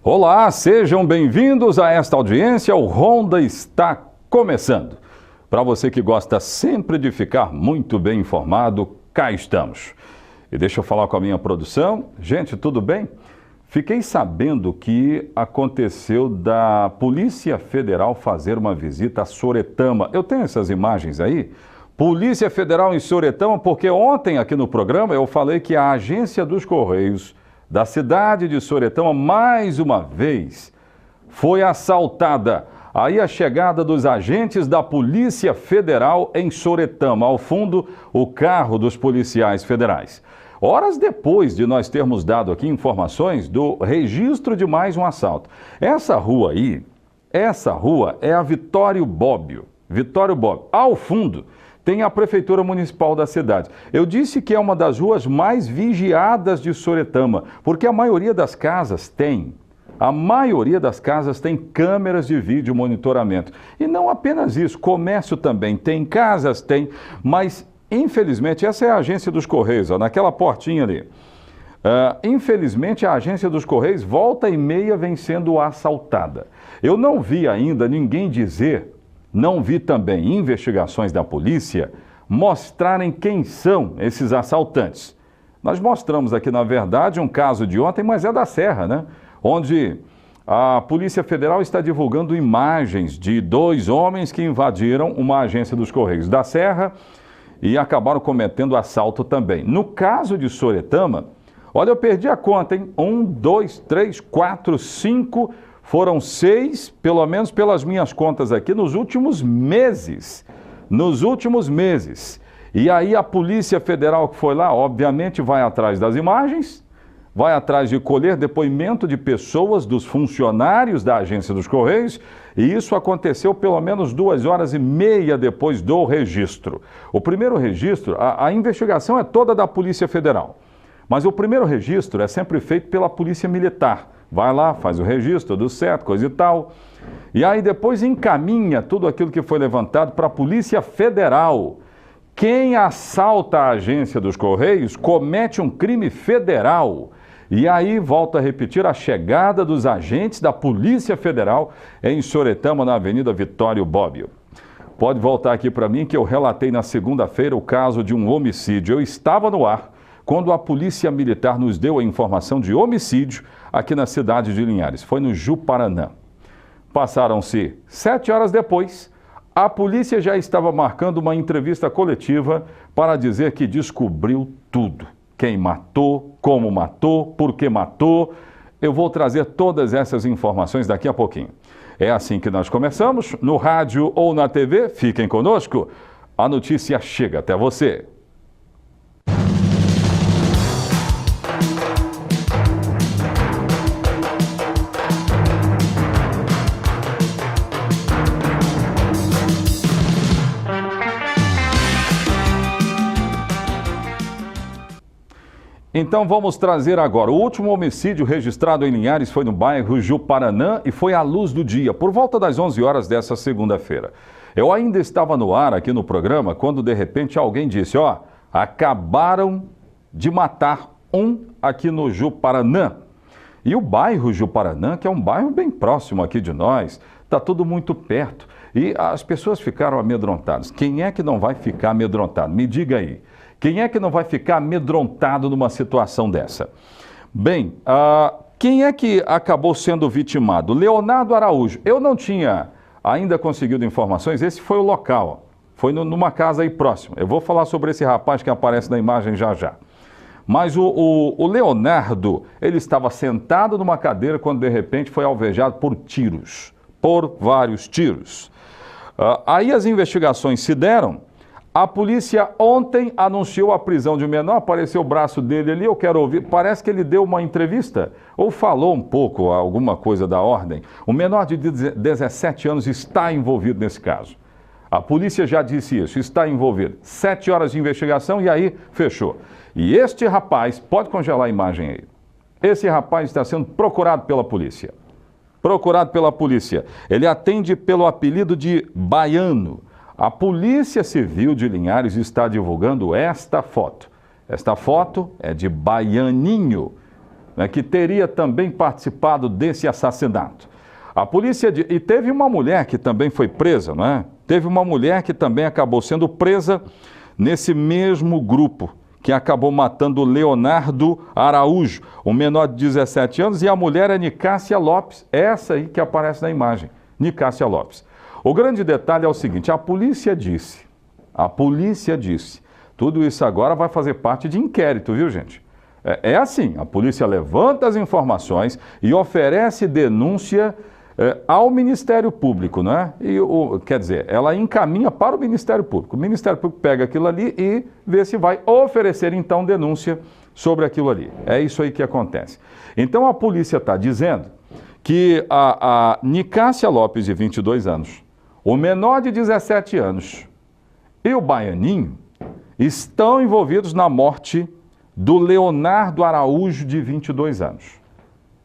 Olá, sejam bem-vindos a esta audiência. O Ronda está começando. Para você que gosta sempre de ficar muito bem informado, cá estamos. E deixa eu falar com a minha produção. Gente, tudo bem? Fiquei sabendo que aconteceu da Polícia Federal fazer uma visita a Soretama. Eu tenho essas imagens aí. Polícia Federal em Soretama, porque ontem aqui no programa eu falei que a Agência dos Correios da cidade de Soretama, mais uma vez, foi assaltada. Aí a chegada dos agentes da Polícia Federal em Soretama, ao fundo, o carro dos policiais federais. Horas depois de nós termos dado aqui informações do registro de mais um assalto. Essa rua é a Vitório Bobbio. Vitório Bobbio. Ao fundo tem a Prefeitura Municipal da cidade. Eu disse que é uma das ruas mais vigiadas de Soretama, porque a maioria das casas tem câmeras de vídeo monitoramento. E não apenas isso, comércio também tem, casas tem, mas infelizmente essa é a Agência dos Correios, ó, naquela portinha ali. Infelizmente a Agência dos Correios volta e meia vem sendo assaltada. Eu não vi ainda ninguém dizer, não vi também investigações da polícia mostrarem quem são esses assaltantes. Nós mostramos aqui, na verdade, um caso de ontem, mas é da Serra, né? Onde a Polícia Federal está divulgando imagens de dois homens que invadiram uma agência dos Correios da Serra e acabaram cometendo assalto também. No caso de Soretama, olha, eu perdi a conta, hein? 1, 2, 3, 4, 5... Foram 6, pelo menos pelas minhas contas aqui, nos últimos meses. E aí a Polícia Federal que foi lá, obviamente, vai atrás das imagens, vai atrás de colher depoimento de pessoas, dos funcionários da Agência dos Correios, e isso aconteceu pelo menos 2h30 depois do registro. O primeiro registro, a investigação é toda da Polícia Federal, mas o primeiro registro é sempre feito pela Polícia Militar. Vai lá, faz o registro, tudo certo, coisa e tal. E aí depois encaminha tudo aquilo que foi levantado para a Polícia Federal. Quem assalta a Agência dos Correios comete um crime federal. E aí, volto a repetir, a chegada dos agentes da Polícia Federal em Soretama, na Avenida Vitório Bobbio. Pode voltar aqui para mim que eu relatei na segunda-feira o caso de um homicídio. Eu estava no ar quando a Polícia Militar nos deu a informação de homicídio aqui na cidade de Linhares. Foi no Ju-Paraná. Passaram-se 7 horas depois, a polícia já estava marcando uma entrevista coletiva para dizer que descobriu tudo. Quem matou, como matou, por que matou. Eu vou trazer todas essas informações daqui a pouquinho. É assim que nós começamos, no rádio ou na TV. Fiquem conosco, a notícia chega até você. Então vamos trazer agora. O último homicídio registrado em Linhares foi no bairro Ju-Paraná e foi à luz do dia, por volta das 11 horas dessa segunda-feira. Eu ainda estava no ar aqui no programa quando de repente alguém disse, ó, acabaram de matar um aqui no Ju-Paraná. E o bairro Ju-Paraná, que é um bairro bem próximo aqui de nós, está tudo muito perto. E as pessoas ficaram amedrontadas. Quem é que não vai ficar amedrontado? Me diga aí. Quem é que não vai ficar amedrontado numa situação dessa? Bem, quem é que acabou sendo vitimado? Leonardo Araújo. Eu não tinha ainda conseguido informações, esse foi o local, foi numa casa aí próxima. Eu vou falar sobre esse rapaz que aparece na imagem já já. Mas o Leonardo, ele estava sentado numa cadeira quando de repente foi alvejado por tiros, por vários tiros. Aí as investigações se deram. A polícia ontem anunciou a prisão de um menor, apareceu o braço dele ali, eu quero ouvir, parece que ele deu uma entrevista, ou falou um pouco, alguma coisa da ordem. O menor de 17 anos está envolvido nesse caso. A polícia já disse isso, está envolvido. 7 horas de investigação e aí fechou. E este rapaz, pode congelar a imagem aí, esse rapaz está sendo procurado pela polícia. Procurado pela polícia. Ele atende pelo apelido de Baiano. A Polícia Civil de Linhares está divulgando esta foto. Esta foto é de Baianinho. né, que teria também participado desse assassinato. A polícia... E teve uma mulher que também foi presa, não é? Teve uma mulher que também acabou sendo presa nesse mesmo grupo, que acabou matando o Leonardo Araújo, um menor de 17 anos, e a mulher é Nicássia Lopes, essa aí que aparece na imagem, Nicássia Lopes. O grande detalhe é o seguinte, a polícia disse, tudo isso agora vai fazer parte de inquérito, viu, gente? É assim, a polícia levanta as informações e oferece denúncia ao Ministério Público, né? Quer dizer, ela encaminha para o Ministério Público. O Ministério Público pega aquilo ali e vê se vai oferecer, então, denúncia sobre aquilo ali. É isso aí que acontece. Então, a polícia está dizendo que a Nicássia Lopes, de 22 anos, o menor de 17 anos e o baianinho estão envolvidos na morte do Leonardo Araújo, de 22 anos.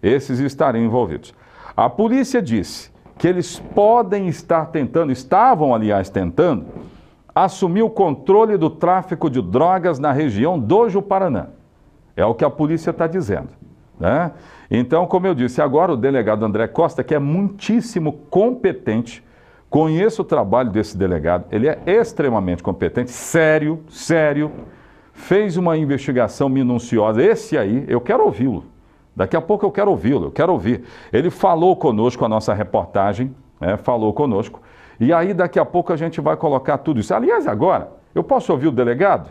Esses estariam envolvidos. A polícia disse que eles podem estar tentando, estavam, aliás, tentando, assumir o controle do tráfico de drogas na região do Juparanã. É o que a polícia está dizendo, né? Então, como eu disse, agora o delegado André Costa, que é muitíssimo competente, conheço o trabalho desse delegado, ele é extremamente competente, sério, fez uma investigação minuciosa. Esse aí, eu quero ouvi-lo. Daqui a pouco eu quero ouvi-lo, eu quero ouvir. Ele falou conosco, a nossa reportagem, falou conosco, e aí daqui a pouco a gente vai colocar tudo isso. Aliás, agora, eu posso ouvir o delegado?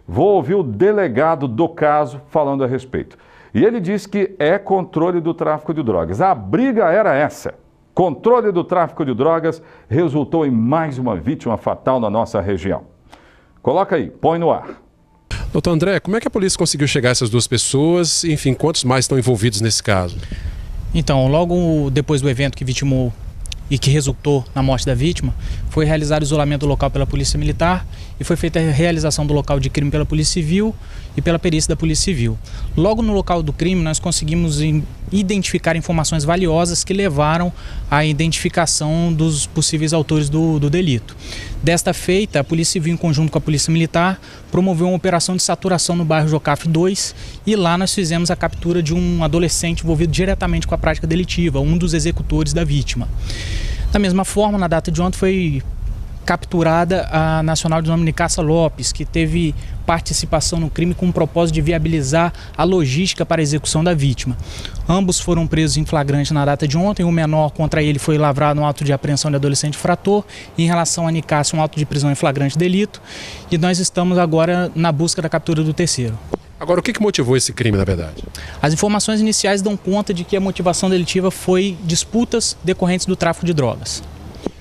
Vou ouvir o delegado do caso falando a respeito. E ele diz que é controle do tráfico de drogas. A briga era essa. Controle do tráfico de drogas resultou em mais uma vítima fatal na nossa região. Coloca aí, põe no ar. Doutor André, como é que a polícia conseguiu chegar a essas duas pessoas? Enfim, quantos mais estão envolvidos nesse caso? Então, logo depois do evento que vitimou e que resultou na morte da vítima, foi realizado o isolamento do local pela Polícia Militar e foi feita a realização do local de crime pela Polícia Civil e pela perícia da Polícia Civil. Logo no local do crime, nós conseguimos identificar informações valiosas que levaram à identificação dos possíveis autores do delito. Desta feita, a Polícia Civil, em conjunto com a Polícia Militar, promoveu uma operação de saturação no bairro Jocafe 2 e lá nós fizemos a captura de um adolescente envolvido diretamente com a prática delitiva, um dos executores da vítima. Da mesma forma, na data de ontem foi capturada a nacional de nome Nicássia Lopes, que teve participação no crime com o propósito de viabilizar a logística para a execução da vítima. Ambos foram presos em flagrante na data de ontem. O menor, contra ele, foi lavrado um auto de apreensão de adolescente infrator. Em relação a Nicássia, um auto de prisão em flagrante delito. E nós estamos agora na busca da captura do terceiro. Agora, o que motivou esse crime, na verdade? As informações iniciais dão conta de que a motivação delitiva foi disputas decorrentes do tráfico de drogas.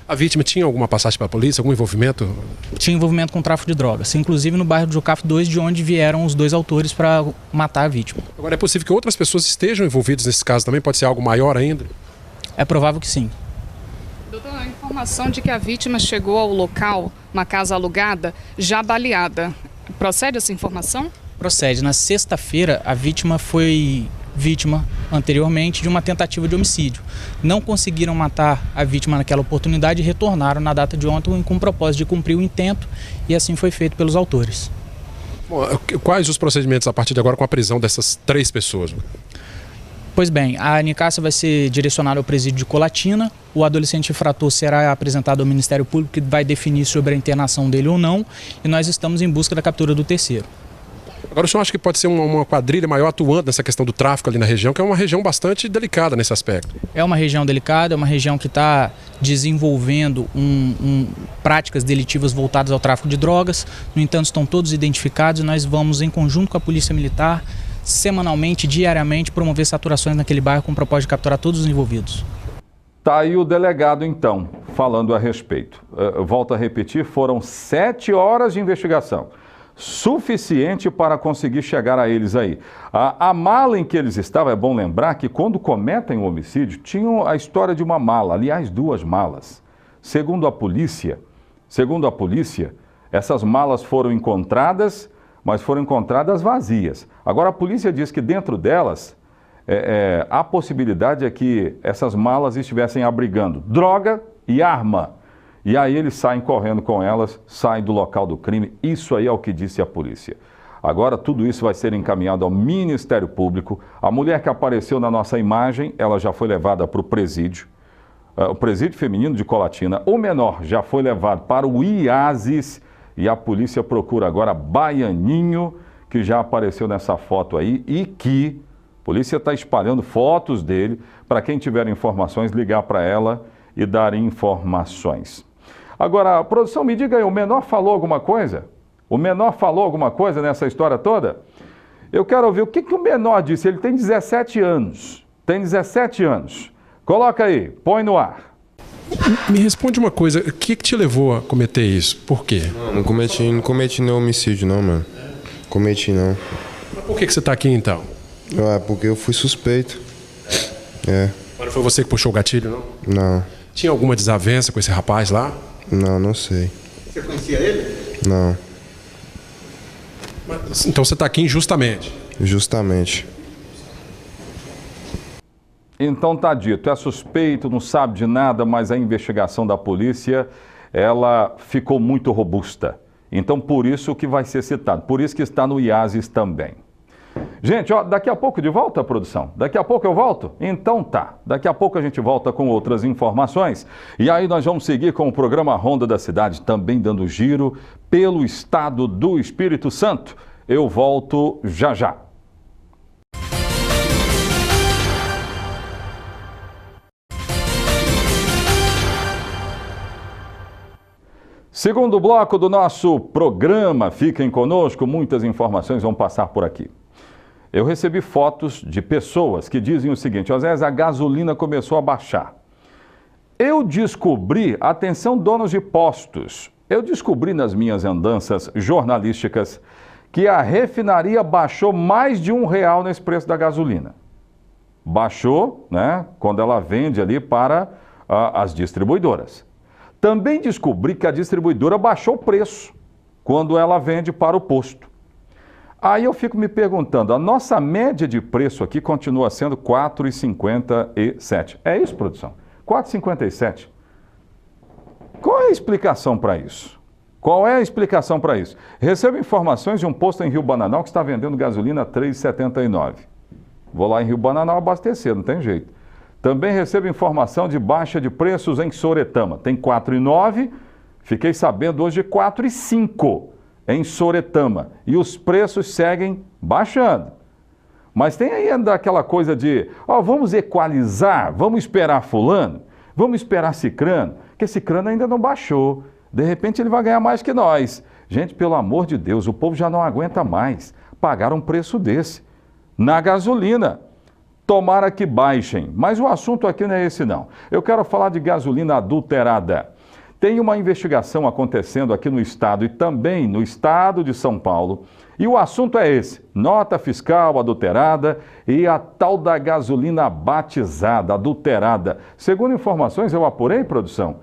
A vítima tinha alguma passagem para a polícia, algum envolvimento? Tinha envolvimento com tráfico de drogas, inclusive no bairro do Jocafe 2, de onde vieram os dois autores para matar a vítima. Agora, é possível que outras pessoas estejam envolvidas nesse caso também? Pode ser algo maior ainda? É provável que sim. Doutor, a informação de que a vítima chegou ao local, uma casa alugada, já baleada. Procede essa informação? Procede. Na sexta-feira, a vítima foi vítima anteriormente de uma tentativa de homicídio. Não conseguiram matar a vítima naquela oportunidade e retornaram na data de ontem com o propósito de cumprir o intento, e assim foi feito pelos autores. Bom, quais os procedimentos a partir de agora com a prisão dessas 3 pessoas? Pois bem, a Nicássia vai ser direcionada ao presídio de Colatina, o adolescente infrator será apresentado ao Ministério Público, que vai definir sobre a internação dele ou não, e nós estamos em busca da captura do terceiro. Agora, o senhor acha que pode ser uma quadrilha maior atuando nessa questão do tráfico ali na região, que é uma região bastante delicada nesse aspecto? É uma região delicada, é uma região que está desenvolvendo práticas delitivas voltadas ao tráfico de drogas. No entanto, estão todos identificados e nós vamos, em conjunto com a Polícia Militar, semanalmente, diariamente, promover saturações naquele bairro com o propósito de capturar todos os envolvidos. Tá aí o delegado, então, falando a respeito. Volto a repetir, foram 7 horas de investigação. Suficiente para conseguir chegar a eles aí. A mala em que eles estavam, é bom lembrar que quando cometem o homicídio, tinham a história de uma mala, aliás, 2 malas. Segundo a polícia, essas malas foram encontradas, mas foram encontradas vazias. Agora, a polícia diz que dentro delas, a possibilidade é que essas malas estivessem abrigando droga e arma. E aí eles saem correndo com elas, saem do local do crime. Isso aí é o que disse a polícia. Agora tudo isso vai ser encaminhado ao Ministério Público. A mulher que apareceu na nossa imagem, ela já foi levada para o presídio feminino de Colatina. O menor já foi levado para o IASES e a polícia procura agora Baianinho, que já apareceu nessa foto aí e que a polícia está espalhando fotos dele para quem tiver informações ligar para ela e dar informações. Agora, a produção, me diga aí, o menor falou alguma coisa? O menor falou alguma coisa nessa história toda? Eu quero ouvir o que o menor disse. Ele tem 17 anos. Tem 17 anos. Coloca aí, põe no ar. Me responde uma coisa, o que te levou a cometer isso? Por quê? Não cometi nenhum homicídio não, mano. Cometi não. Mas por que você está aqui então? Porque eu fui suspeito. Mas não foi você que puxou o gatilho, não? Não. Tinha alguma desavença com esse rapaz lá? Não sei. Você conhecia ele? Não. Mas, então você está aqui injustamente? Justamente. Então tá dito, é suspeito, não sabe de nada, mas a investigação da polícia, ela ficou muito robusta. Então por isso que vai ser citado, por isso que está no IASES também. Gente, ó, daqui a pouco de volta, produção? Daqui a pouco eu volto? Então tá, daqui a pouco a gente volta com outras informações. E aí nós vamos seguir com o programa Ronda da Cidade, também dando giro pelo estado do Espírito Santo. Eu volto já já. Segundo bloco do nosso programa, fiquem conosco, muitas informações vão passar por aqui. Eu recebi fotos de pessoas que dizem o seguinte: Osés, a gasolina começou a baixar. Eu descobri, atenção donos de postos, eu descobri nas minhas andanças jornalísticas que a refinaria baixou mais de R$1 nesse preço da gasolina. Baixou, né, quando ela vende ali para as distribuidoras. Também descobri que a distribuidora baixou o preço quando ela vende para o posto. Aí eu fico me perguntando, a nossa média de preço aqui continua sendo R$ 4,57. É isso, produção? R$ 4,57. Qual é a explicação para isso? Qual é a explicação para isso? Recebo informações de um posto em Rio Bananal que está vendendo gasolina a R$ 3,79. Vou lá em Rio Bananal abastecer, não tem jeito. Também recebo informação de baixa de preços em Soretama. Tem R$ 4,09, fiquei sabendo hoje de R$ 4,05 em Soretama. E os preços seguem baixando. Mas tem ainda aquela coisa de, vamos equalizar, vamos esperar fulano, vamos esperar cicrano, que cicrano ainda não baixou. De repente ele vai ganhar mais que nós. Gente, pelo amor de Deus, o povo já não aguenta mais pagar um preço desse. Na gasolina. Tomara que baixem, mas o assunto aqui não é esse não. Eu quero falar de gasolina adulterada. Tem uma investigação acontecendo aqui no estado e também no estado de São Paulo. E o assunto é esse, nota fiscal adulterada e a tal da gasolina batizada, adulterada. Segundo informações, eu apurei, produção,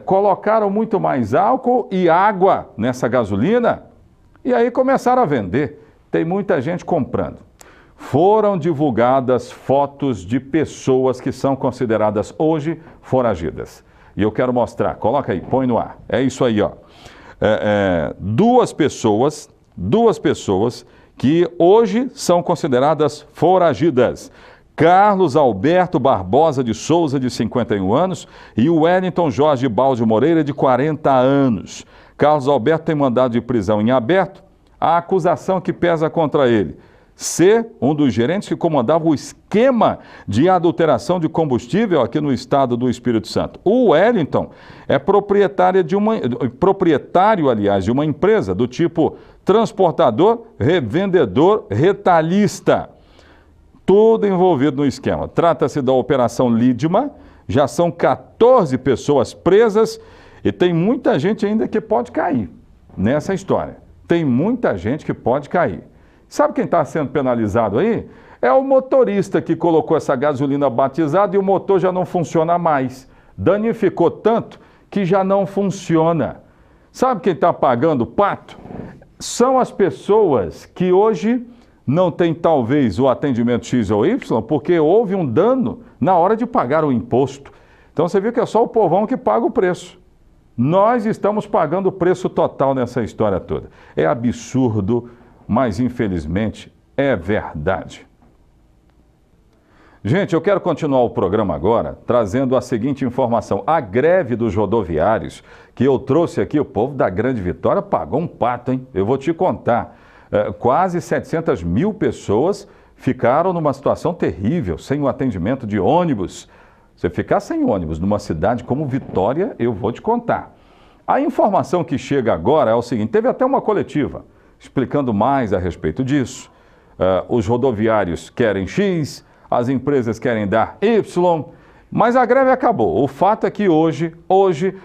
colocaram muito mais álcool e água nessa gasolina e aí começaram a vender. Tem muita gente comprando. Foram divulgadas fotos de pessoas que são consideradas hoje foragidas. E eu quero mostrar, coloca aí, põe no ar. É isso aí, ó. Duas pessoas que hoje são consideradas foragidas. Carlos Alberto Barbosa de Souza, de 51 anos, e o Wellington Jorge Balde Moreira, de 40 anos. Carlos Alberto tem mandado de prisão em aberto. A acusação que pesa contra ele: ser um dos gerentes que comandava o esquema de adulteração de combustível aqui no estado do Espírito Santo. O Wellington é proprietário, aliás, de uma empresa do tipo transportador, revendedor, retalhista. Tudo envolvido no esquema. Trata-se da Operação Lidma, já são 14 pessoas presas e tem muita gente ainda que pode cair nessa história. Tem muita gente que pode cair. Sabe quem está sendo penalizado aí? É o motorista que colocou essa gasolina batizada e o motor já não funciona mais. Danificou tanto que já não funciona. Sabe quem está pagando o pato? São as pessoas que hoje não têm talvez o atendimento X ou Y porque houve um dano na hora de pagar o imposto. Então você viu que é só o povão que paga o preço. Nós estamos pagando o preço total nessa história toda. É absurdo mas infelizmente é verdade. Gente, eu quero continuar o programa agora trazendo a seguinte informação. A greve dos rodoviários que eu trouxe aqui, o povo da Grande Vitória pagou um pato, hein? Eu vou te contar. Quase 700 mil pessoas ficaram numa situação terrível, sem o atendimento de ônibus. Você ficar sem ônibus numa cidade como Vitória, eu vou te contar. A informação que chega agora é o seguinte, teve até uma coletiva explicando mais a respeito disso. Os rodoviários querem X, as empresas querem dar Y, mas a greve acabou. O fato é que hoje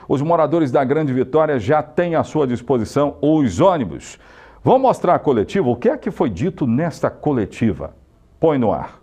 os moradores da Grande Vitória já têm à sua disposição os ônibus. Vamos mostrar a coletiva? O que é que foi dito nesta coletiva? Põe no ar.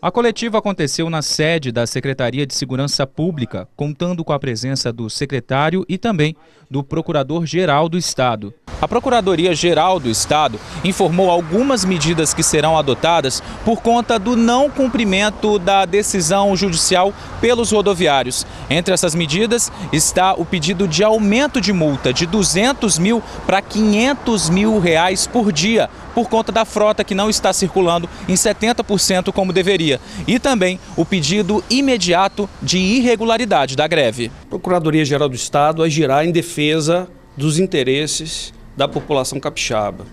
A coletiva aconteceu na sede da Secretaria de Segurança Pública, contando com a presença do secretário e também do Procurador-Geral do Estado. A Procuradoria-Geral do Estado informou algumas medidas que serão adotadas por conta do não cumprimento da decisão judicial pelos rodoviários. Entre essas medidas está o pedido de aumento de multa de 200 mil para 500 mil reais por dia, por conta da frota que não está circulando em 70% como deveria. E também o pedido imediato de irregularidade da greve. A Procuradoria-Geral do Estado agirá em defesa dos interesses da população capixaba,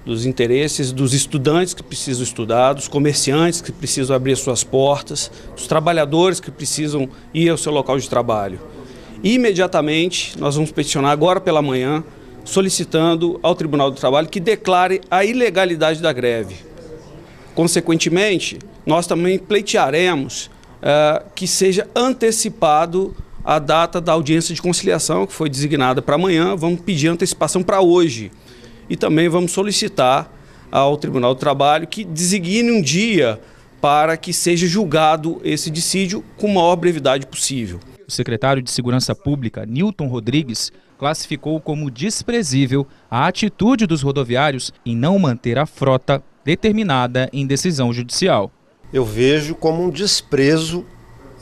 dos interesses dos estudantes que precisam estudar, dos comerciantes que precisam abrir suas portas, dos trabalhadores que precisam ir ao seu local de trabalho. Imediatamente, nós vamos peticionar agora pela manhã, solicitando ao Tribunal do Trabalho que declare a ilegalidade da greve. Consequentemente, nós também pleitearemos que seja antecipado a data da audiência de conciliação, que foi designada para amanhã. Vamos pedir antecipação para hoje. E também vamos solicitar ao Tribunal do Trabalho que designe um dia para que seja julgado esse dissídio com a maior brevidade possível. O secretário de Segurança Pública, Nilton Rodrigues, classificou como desprezível a atitude dos rodoviários em não manter a frota determinada em decisão judicial. Eu vejo como um desprezo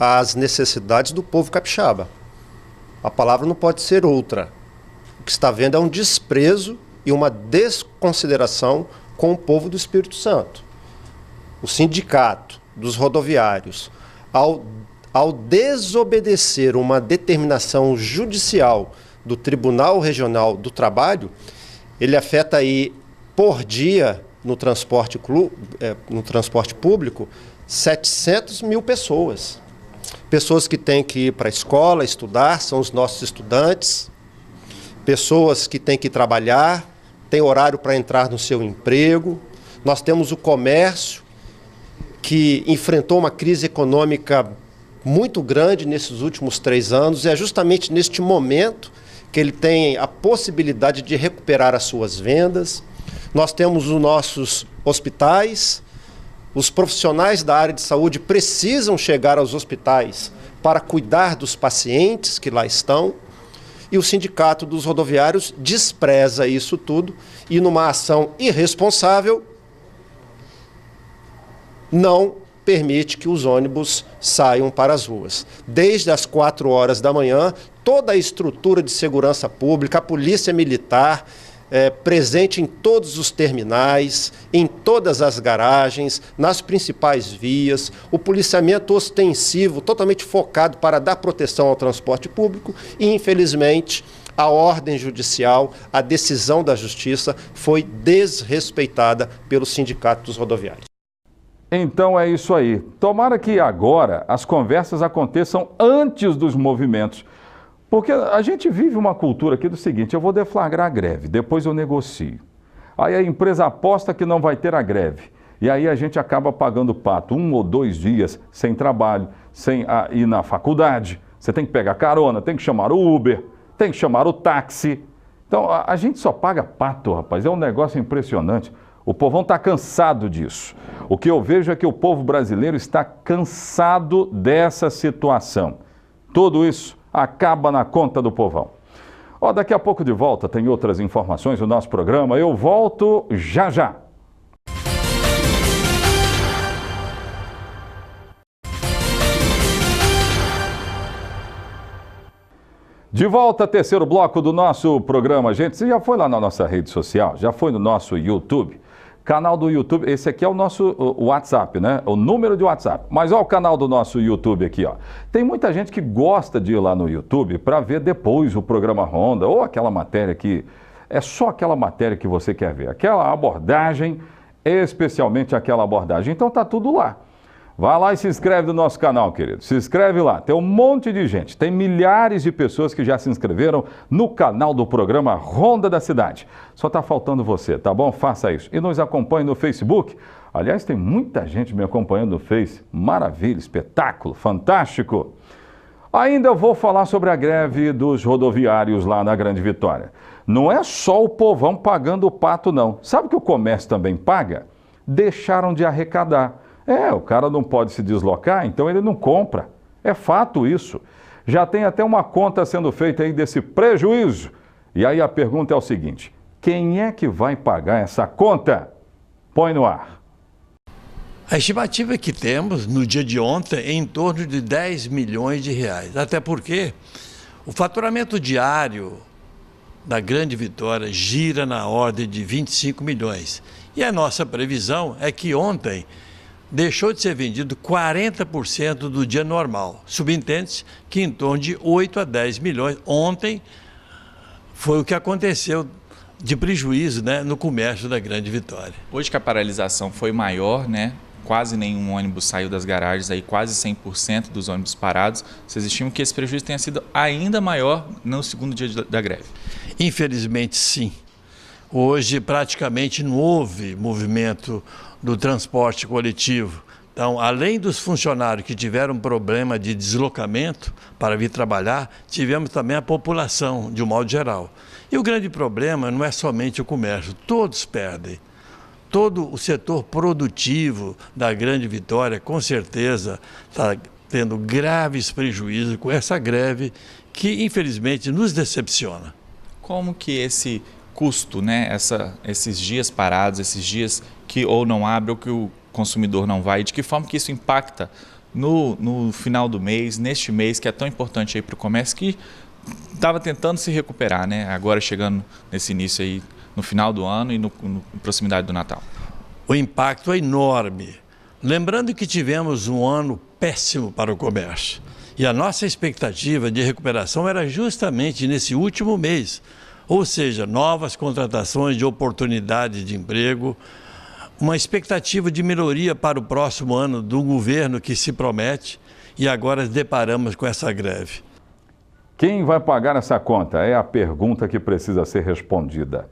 às necessidades do povo capixaba. A palavra não pode ser outra. O que está vendo é um desprezo e uma desconsideração com o povo do Espírito Santo. O sindicato dos rodoviários, ao desobedecer uma determinação judicial do Tribunal Regional do Trabalho, ele afeta aí por dia no transporte público 700 mil pessoas. Pessoas que têm que ir para a escola estudar, são os nossos estudantes, pessoas que têm que trabalhar, têm horário para entrar no seu emprego. Nós temos o comércio, que enfrentou uma crise econômica muito grande nesses últimos 3 anos, e é justamente neste momento que ele tem a possibilidade de recuperar as suas vendas. Nós temos os nossos hospitais, os profissionais da área de saúde precisam chegar aos hospitais para cuidar dos pacientes que lá estão, e o sindicato dos rodoviários despreza isso tudo e, numa ação irresponsável, não permite que os ônibus saiam para as ruas. Desde as 4 horas da manhã, toda a estrutura de segurança pública, a polícia militar, presente em todos os terminais, em todas as garagens, nas principais vias, o policiamento ostensivo, totalmente focado para dar proteção ao transporte público e, infelizmente, a ordem judicial, a decisão da justiça foi desrespeitada pelo Sindicato dos Rodoviários. Então é isso aí. Tomara que agora as conversas aconteçam antes dos movimentos. Porque a gente vive uma cultura aqui do seguinte: eu vou deflagrar a greve, depois eu negocio. Aí a empresa aposta que não vai ter a greve. E aí a gente acaba pagando pato 1 ou 2 dias sem trabalho, sem ir na faculdade. Você tem que pegar carona, tem que chamar o Uber, tem que chamar o táxi. Então a gente só paga pato, rapaz. É um negócio impressionante. O povão está cansado disso. O que eu vejo é que o povo brasileiro está cansado dessa situação. Tudo isso acaba na conta do povão. Daqui a pouco de volta tem outras informações do nosso programa. Eu volto já já. De volta, terceiro bloco do nosso programa. Gente, você já foi lá na nossa rede social? Já foi no nosso YouTube? Canal do YouTube, esse aqui é o nosso WhatsApp, né? O número de WhatsApp. Mas olha o canal do nosso YouTube aqui, ó. Tem muita gente que gosta de ir lá no YouTube para ver depois o programa Ronda ou aquela matéria que é só aquela matéria que você quer ver. Aquela abordagem, especialmente aquela abordagem. Então tá tudo lá. Vai lá e se inscreve no nosso canal, querido. Se inscreve lá. Tem um monte de gente. Tem milhares de pessoas que já se inscreveram no canal do programa Ronda da Cidade. Só está faltando você, tá bom? Faça isso. E nos acompanhe no Facebook. Aliás, tem muita gente me acompanhando no Face. Maravilha, espetáculo, fantástico. Ainda eu vou falar sobre a greve dos rodoviários lá na Grande Vitória. Não é só o povão pagando o pato, não. Sabe o que o comércio também paga? Deixaram de arrecadar. O cara não pode se deslocar, então ele não compra. É fato isso. Já tem até uma conta sendo feita aí desse prejuízo. E aí a pergunta é o seguinte: quem é que vai pagar essa conta? Põe no ar. A estimativa que temos no dia de ontem é em torno de 10 milhões de reais. Até porque o faturamento diário da Grande Vitória gira na ordem de 25 milhões. E a nossa previsão é que ontem deixou de ser vendido 40% do dia normal. Subentende-se que em torno de 8 a 10 milhões. Ontem foi o que aconteceu de prejuízo, né, no comércio da Grande Vitória. Hoje que a paralisação foi maior, né? Quase nenhum ônibus saiu das garagens, aí quase 100% dos ônibus parados. Vocês estimam que esse prejuízo tenha sido ainda maior no segundo dia da greve? Infelizmente, sim. Hoje praticamente não houve movimento do transporte coletivo. Então, além dos funcionários que tiveram problema de deslocamento para vir trabalhar, tivemos também a população, de um modo geral. E o grande problema não é somente o comércio, todos perdem. Todo o setor produtivo da Grande Vitória, com certeza, está tendo graves prejuízos com essa greve que, infelizmente, nos decepciona. Como que esse custo, né, esses dias parados, esses dias que ou não abre ou que o consumidor não vai, de que forma que isso impacta no final do mês, neste mês que é tão importante aí para o comércio, que estava tentando se recuperar, né, agora chegando nesse início aí, no final do ano e no proximidade do Natal? O impacto é enorme. Lembrando que tivemos um ano péssimo para o comércio. E a nossa expectativa de recuperação era justamente nesse último mês. Ou seja, novas contratações de oportunidades de emprego, uma expectativa de melhoria para o próximo ano do governo que se promete, e agora deparamos com essa greve. Quem vai pagar essa conta? É a pergunta que precisa ser respondida.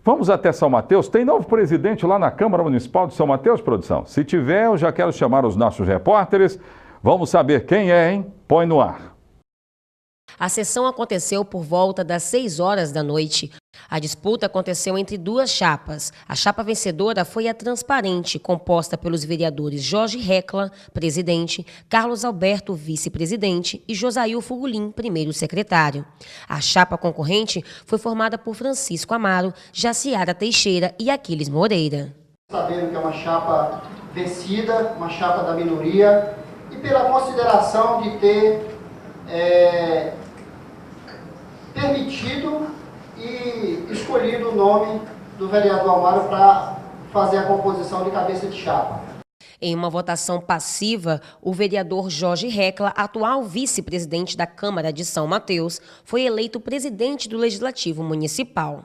Vamos até São Mateus. Tem novo presidente lá na Câmara Municipal de São Mateus, produção? Se tiver, eu já quero chamar os nossos repórteres. Vamos saber quem é, hein? Põe no ar. A sessão aconteceu por volta das 6 horas da noite. A disputa aconteceu entre duas chapas. A chapa vencedora foi a Transparente, composta pelos vereadores Jorge Hecla, presidente, Carlos Alberto, vice-presidente, e Josail Fugulin, primeiro secretário. A chapa concorrente foi formada por Francisco Amaro, Jaciara Teixeira e Aquiles Moreira. Sabendo que é uma chapa vencida, uma chapa da minoria, e pela consideração de ter permitido e escolhido o nome do vereador Amaro para fazer a composição de cabeça de chapa. Em uma votação passiva, o vereador Jorge Hecla, atual vice-presidente da Câmara de São Mateus, foi eleito presidente do Legislativo Municipal.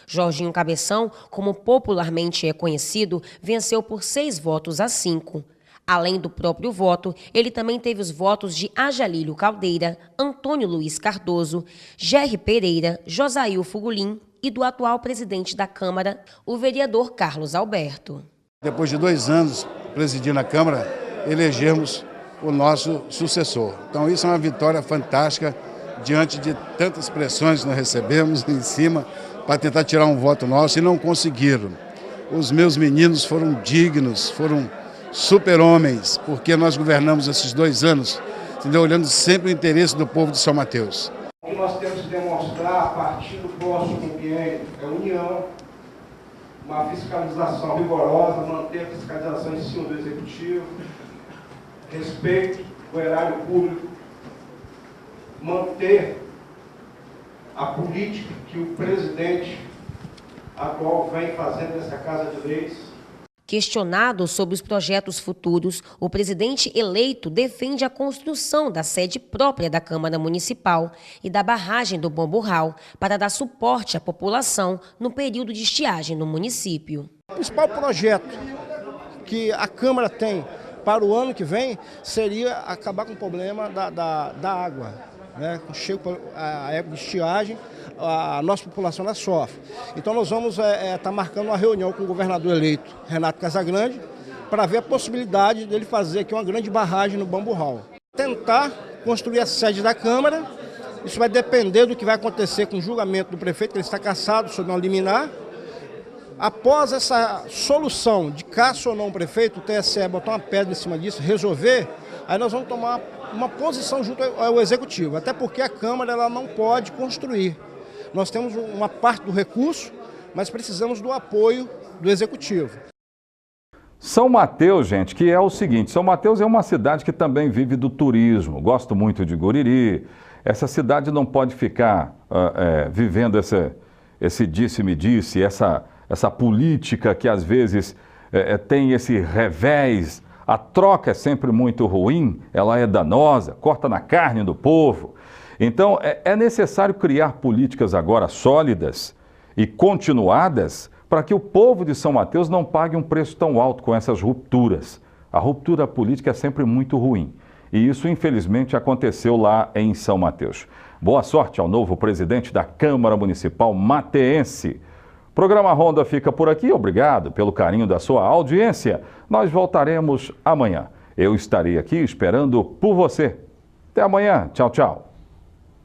Jorginho Cabeção, como popularmente é conhecido, venceu por 6 votos a 5. Além do próprio voto, ele também teve os votos de Ajalílio Caldeira, Antônio Luiz Cardoso, Gerry Pereira, Josail Fugulin e do atual presidente da Câmara, o vereador Carlos Alberto. Depois de 2 anos presidindo a Câmara, elegemos o nosso sucessor. Então isso é uma vitória fantástica diante de tantas pressões que nós recebemos em cima para tentar tirar um voto nosso e não conseguiram. Os meus meninos foram dignos, foram super-homens, porque nós governamos esses 2 anos, entendeu? Olhando sempre o interesse do povo de São Mateus. O que nós temos que demonstrar a partir do próximo quinquênio é união, uma fiscalização rigorosa, manter a fiscalização em cima do Executivo, respeito ao erário público, manter a política que o presidente atual vem fazendo nessa Casa de Leis. Questionado sobre os projetos futuros, o presidente eleito defende a construção da sede própria da Câmara Municipal e da barragem do Bamburral para dar suporte à população no período de estiagem no município. O principal projeto que a Câmara tem para o ano que vem seria acabar com o problema da água. Chega a época de estiagem, a nossa população sofre. Então nós vamos estar marcando uma reunião com o governador eleito, Renato Casagrande, para ver a possibilidade dele fazer aqui uma grande barragem no Bamburral. Tentar construir a sede da Câmara, isso vai depender do que vai acontecer com o julgamento do prefeito, que ele está cassado sobre uma liminar. Após essa solução de caça ou não o prefeito, o TSE botar uma pedra em cima disso, resolver, aí nós vamos tomar uma posição junto ao Executivo, até porque a Câmara ela não pode construir. Nós temos uma parte do recurso, mas precisamos do apoio do Executivo. São Mateus, gente, que é o seguinte, São Mateus é uma cidade que também vive do turismo, gosto muito de Guriri. Essa cidade não pode ficar vivendo esse disse-me-disse, essa política que às vezes tem esse revés. A troca é sempre muito ruim, ela é danosa, corta na carne do povo. Então, é necessário criar políticas agora sólidas e continuadas para que o povo de São Mateus não pague um preço tão alto com essas rupturas. A ruptura política é sempre muito ruim. E isso, infelizmente, aconteceu lá em São Mateus. Boa sorte ao novo presidente da Câmara Municipal mateense. O programa Ronda fica por aqui. Obrigado pelo carinho da sua audiência. Nós voltaremos amanhã. Eu estarei aqui esperando por você. Até amanhã. Tchau, tchau.